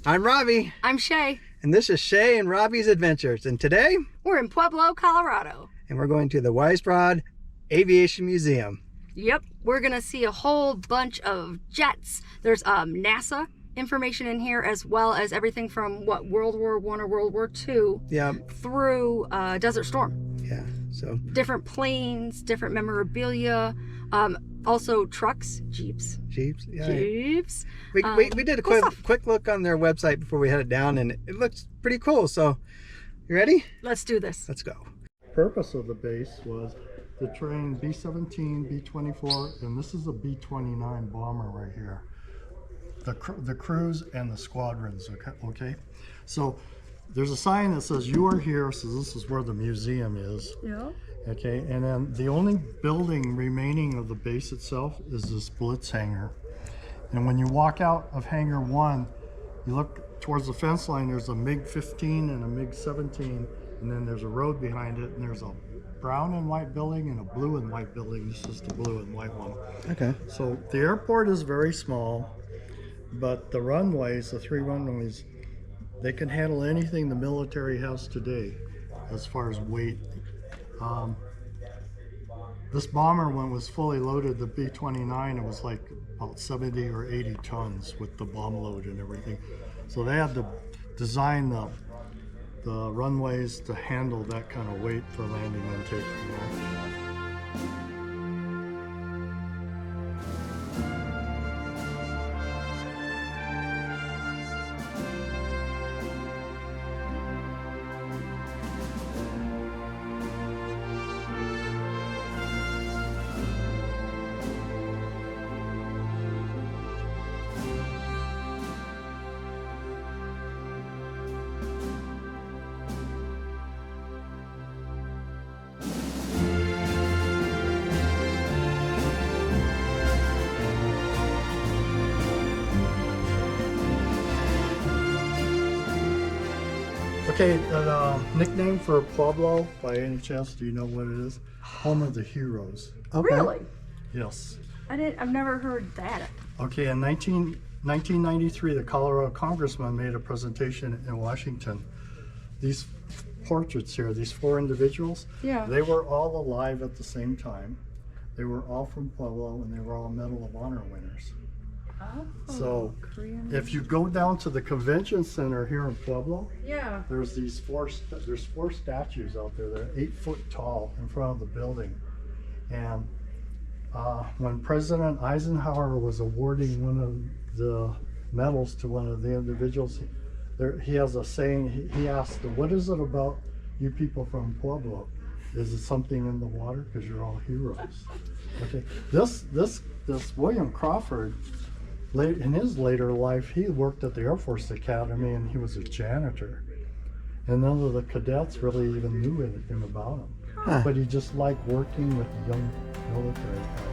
I'm Robbie. I'm Shay. And this is Shay and Robbie's Adventures. And today, we're in Pueblo, Colorado. And we're going to the Weisbrod Aviation Museum. Yep, we're going to see a whole bunch of jets. There's NASA information in here, as well as everything from World War I or World War II through Desert Storm. Yeah, so different planes, different memorabilia, also trucks, Jeeps. Yeah. Jeeps. We did a quick look on their website before we headed down, and it looks pretty cool. So, you ready? Let's do this. Let's go. The purpose of the base was to train B-17, B-24, and this is a B-29 bomber right here. The crews and the squadrons, okay? So there's a sign that says you are here, so this is where the museum is. Yeah. Okay, and then the only building remaining of the base itself is this Blitz hangar. And when you walk out of hangar 1, you look towards the fence line, there's a MiG-15 and a MiG-17, and then there's a road behind it, and there's a brown and white building and a blue and white building. This is the blue and white one. Okay. So the airport is very small, but the runways, the 3 runways, they can handle anything the military has today as far as weight. This bomber, when it was fully loaded, the B-29, it was like about 70 or 80 tons with the bomb load and everything. So they had to design the runways to handle that kind of weight for landing and taking off. Okay, the nickname for Pueblo, by any chance, do you know what it is? Home of the Heroes. Okay. Really? Yes. I've never heard that. Okay, in 1993, the Colorado congressman made a presentation in Washington. These portraits here, these 4 individuals, they were all alive at the same time. They were all from Pueblo, and they were all Medal of Honor winners. Oh, so if you go down to the convention center here in Pueblo, there's these 4 statues out there. They're 8 foot tall in front of the building. And when President Eisenhower was awarding one of the medals to one of the individuals, he has a saying. He asked, "What is it about you people from Pueblo? Is it something in the water? Because you're all heroes." Okay, this William Crawford, in his later life, he worked at the Air Force Academy and he was a janitor. And none of the cadets really even knew anything about him. Huh. But he just liked working with young military guys.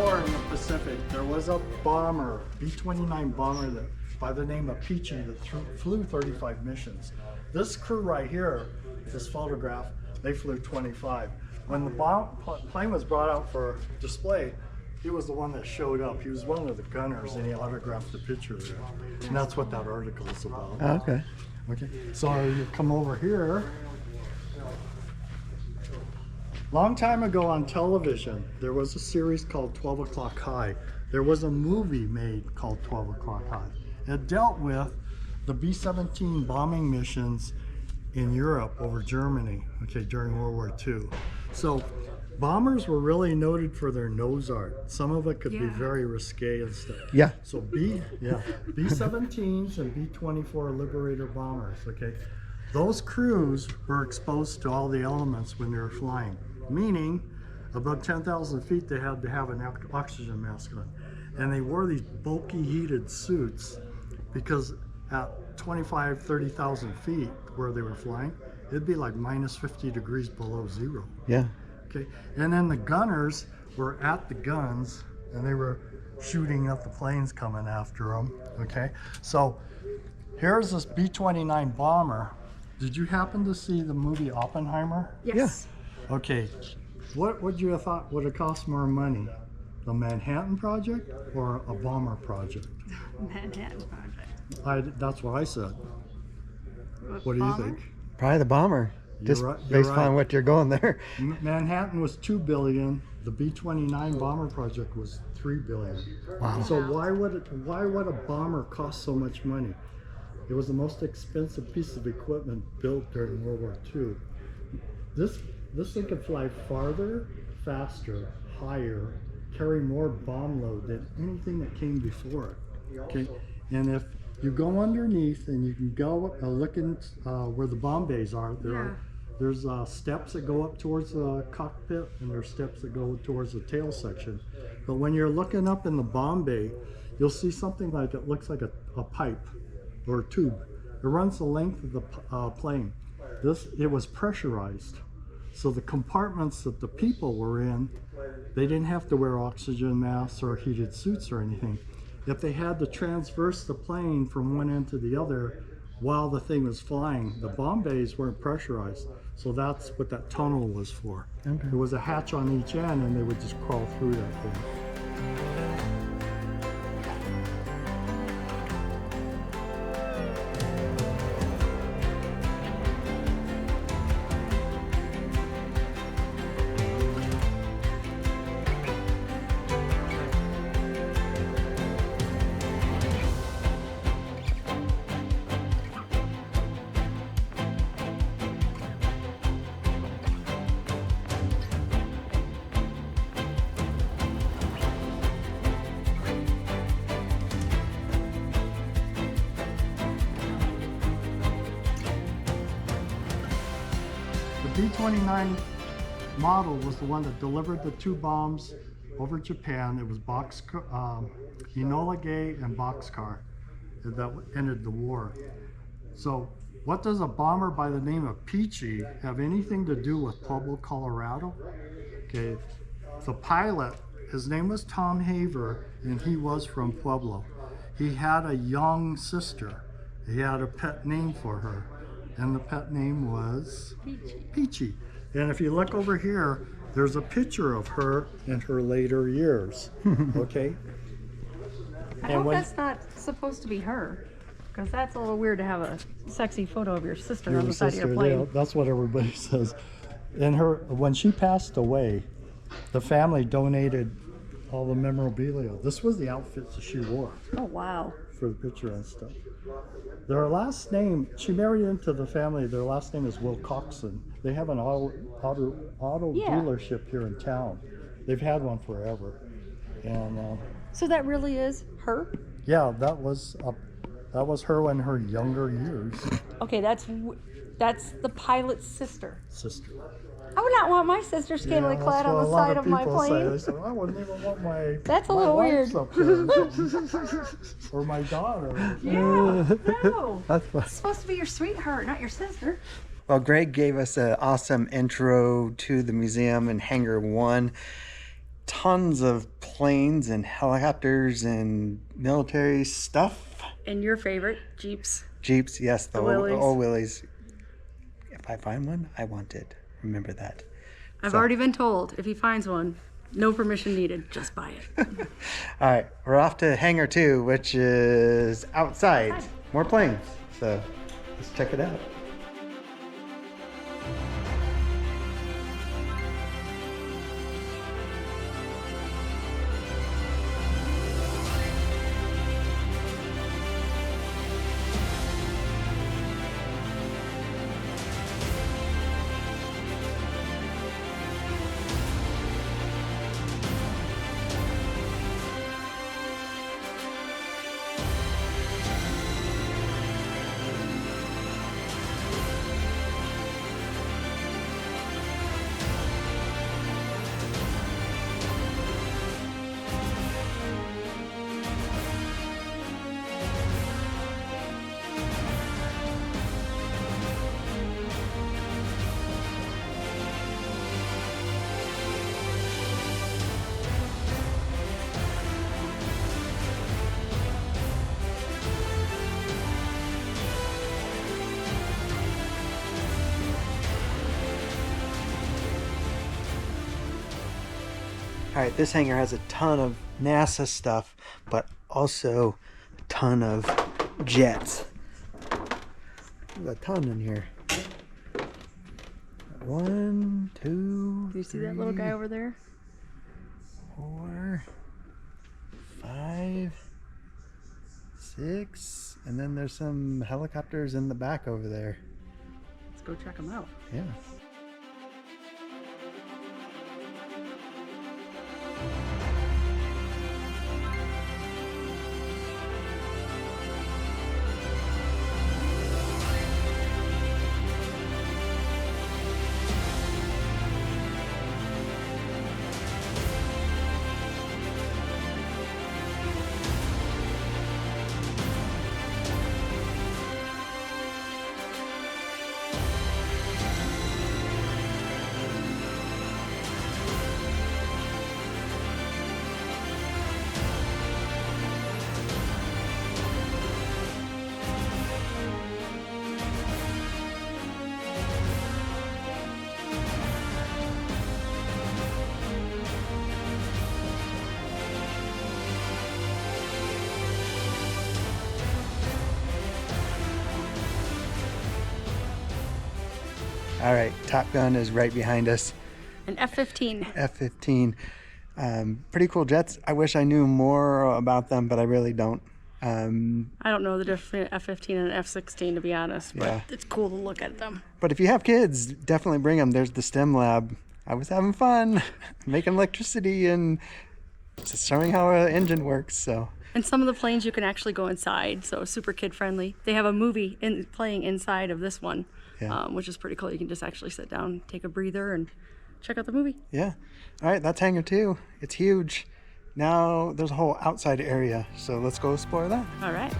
In the Pacific, there was a bomber, B-29 bomber, that by the name of Peachy, that flew 35 missions. This crew right here, this photograph, they flew 25. When the plane was brought out for display, he was the one that showed up. He was one of the gunners, and he autographed the picture there. And that's what that article is about. Oh, okay. Okay, so you come over here. Long time ago on television, there was a series called 12 O'Clock High. There was a movie made called 12 O'Clock High. It dealt with the B-17 bombing missions in Europe over Germany, okay, during World War II. So bombers were really noted for their nose art. Some of it could be very risque and stuff. Yeah. So B-17s and B-24 Liberator bombers, okay. Those crews were exposed to all the elements when they were flying, meaning above 10,000 feet they had to have an oxygen mask on. And they wore these bulky heated suits because at 25, 30,000 feet where they were flying, it'd be like minus 50 degrees below zero. Yeah. Okay, and then the gunners were at the guns and they were shooting at the planes coming after them. Okay, so here's this B-29 bomber. Did you happen to see the movie Oppenheimer? Yes. Yeah. Okay, what would you have thought would have cost more money? The Manhattan Project or a bomber project? Manhattan Project. That's what I said. What do you think? Probably the bomber. Just based on what you're going there. Manhattan was $2 billion. The B-29 bomber project was $3 billion. Wow. So why would a bomber cost so much money? It was the most expensive piece of equipment built during World War II. This thing could fly farther, faster, higher, carry more bomb load than anything that came before it. Okay, and if you go underneath and you can go look in where the bomb bays are, there's steps that go up towards the cockpit and there's steps that go towards the tail section. But when you're looking up in the bomb bay, you'll see something like it looks like a pipe or a tube. It runs the length of the plane. It was pressurized. So the compartments that the people were in, they didn't have to wear oxygen masks or heated suits or anything. If they had to transverse the plane from one end to the other while the thing was flying, the bomb bays weren't pressurized. So that's what that tunnel was for. Okay. There was a hatch on each end and they would just crawl through that thing. The B-29 model was the one that delivered the 2 bombs over Japan. It was Enola Gay and Boxcar that ended the war. So what does a bomber by the name of Peachy have anything to do with Pueblo, Colorado? Okay, the pilot, his name was Tom Haver, and he was from Pueblo. He had a young sister. He had a pet name for her, and the pet name was Peachy. And if you look over here, there's a picture of her in her later years. Okay. I hope that's not supposed to be her, because that's a little weird to have a sexy photo of your sister on the side of your plane. Yeah, that's what everybody says. And when she passed away, the family donated all the memorabilia. This was the outfits that she wore. Oh, wow. For the picture and stuff. Their last name, she married into the family, their last name is Wilcoxon. They have an auto dealership here in town. They've had one forever. And so that really is her? Yeah, that was her in her younger years. Okay, that's the pilot's sister. I would not want my sister scantily clad on the side of my plane. They said, I wouldn't even want my That's a little weird. Up there or my daughter. Yeah, no. It's supposed to be your sweetheart, not your sister. Well, Greg gave us an awesome intro to the museum in Hangar 1. Tons of planes and helicopters and military stuff. And your favorite, Jeeps. Jeeps, yes, the Willys. old Willys. If I find one, I want it. Remember that. I've already been told, if he finds one, no permission needed, just buy it. All right, we're off to Hangar 2, which is outside. More planes. So let's check it out. All right, this hangar has a ton of NASA stuff, but also a ton of jets. There's a ton in here. 1, 2, Do you see that little guy over there? 4, 5, 6, and then there's some helicopters in the back over there. Let's go check them out. Yeah. All right, Top Gun is right behind us. An F-15. F-15. Pretty cool jets. I wish I knew more about them, but I really don't. I don't know the difference between an F-15 and an F-16, to be honest, but Yeah. it's cool to look at them. But if you have kids, definitely bring them. There's the STEM lab. I was having fun making electricity and just showing how an engine works. So. And some of the planes you can actually go inside, so super kid friendly. They have a movie playing inside of this one, Yeah. which is pretty cool. You can just actually sit down, take a breather, and check out the movie. Yeah. All right, that's hangar 2. It's huge. Now there's a whole outside area, so let's go explore that. All right.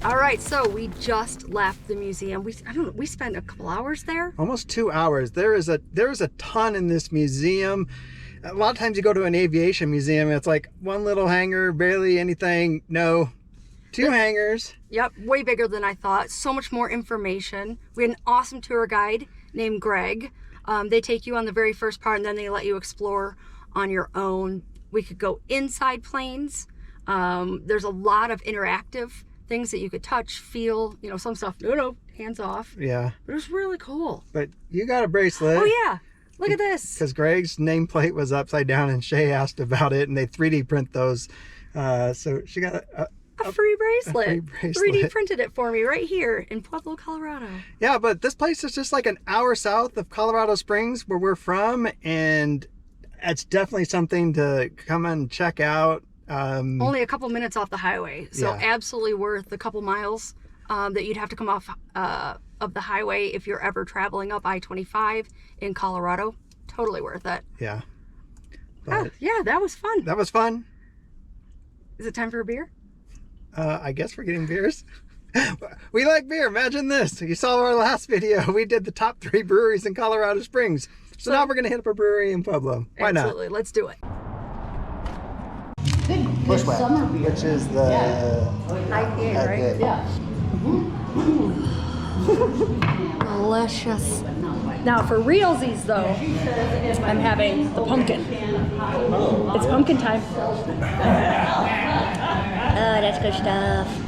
All right, so we just left the museum. We spent a couple hours there. Almost 2 hours. There is a ton in this museum. A lot of times you go to an aviation museum and it's like one little hangar, barely anything. No, 2 hangars. Yep, way bigger than I thought. So much more information. We had an awesome tour guide named Greg. They take you on the very first part and then they let you explore on your own. We could go inside planes. There's a lot of interactive things that you could touch, feel, some stuff, no, hands off. Yeah. But it was really cool. But you got a bracelet. Oh yeah, look at this. Because Greg's nameplate was upside down and Shay asked about it and they 3D print those. So she got a free bracelet. A free bracelet. 3D printed it for me right here in Pueblo, Colorado. Yeah, but this place is just like an hour south of Colorado Springs where we're from, and it's definitely something to come and check out. Only a couple minutes off the highway, so Yeah. absolutely worth the couple miles that you'd have to come off of the highway if you're ever traveling up I-25 in Colorado. Totally worth it. Yeah. Oh, yeah, that was fun. That was fun. Is it time for a beer? I guess we're getting beers. We like beer. Imagine this. You saw our last video. We did the top 3 breweries in Colorado Springs. So now we're going to hit up a brewery in Pueblo. Why Absolutely. Let's do it. not? Bushwhack, which is the IPA, right? Yeah. Delicious. Now for realsies though, I'm having the pumpkin. It's pumpkin time. Oh, that's good stuff.